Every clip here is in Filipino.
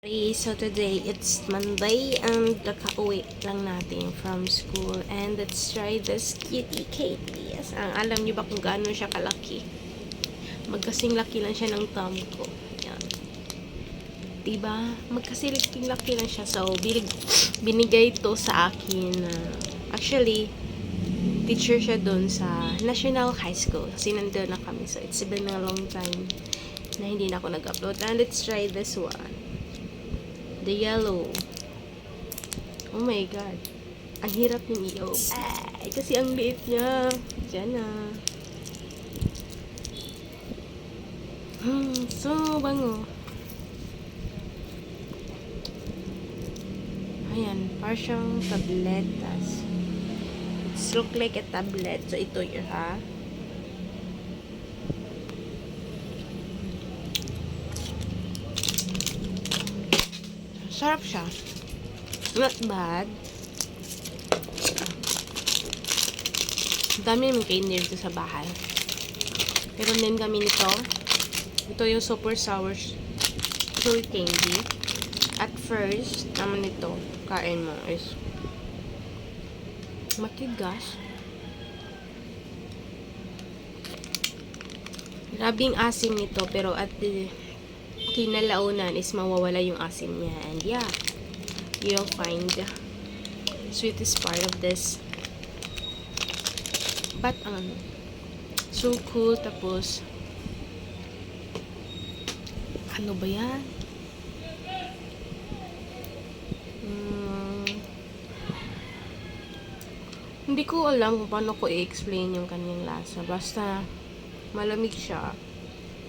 So today, it's Monday and kakauwi lang natin from school and let's try this kitty Katie. Yes, alam niyo ba kung gaano siya kalaki? Magkasing laki lang siya ng thumb ko. Yan. Diba? Magkasing laki lang siya. So, binigay to sa akin. Actually, teacher siya doon sa National High School. Kasi nandun na kami. So, it's been a long time na hindi na ako nag-upload. And let's try this one. The yellow. Oh my god. Ang hirap yung iyo. Ay, kasi ang liit niya. Diyan na. So bango. Ayan. Parang siyang tabletas. It's look like a tablet. So, ito yun, ha? Sarap siya. Not bad. Ang dami naman kain dito sa bahay. Pero din kami nito. Ito yung super sour sweet candy. At first, naman ito, kain mo is matigas. Grabing asim nito, pero at kinalaunan is mawawala yung asim niya. And yeah, you'll find the sweetest part of this. But, so cool. Tapos, ano ba yan? Hindi ko alam kung paano ko i-explain yung kanyang lasa. Basta, malamig siya.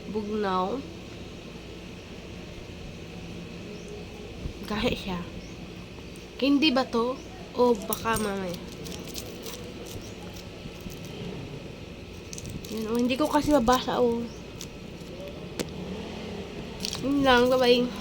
Bugnaw. Kahit siya. Hindi ba to? O baka mamaya. Yun, hindi ko kasi mabasa. Yun lang. Bye-bye.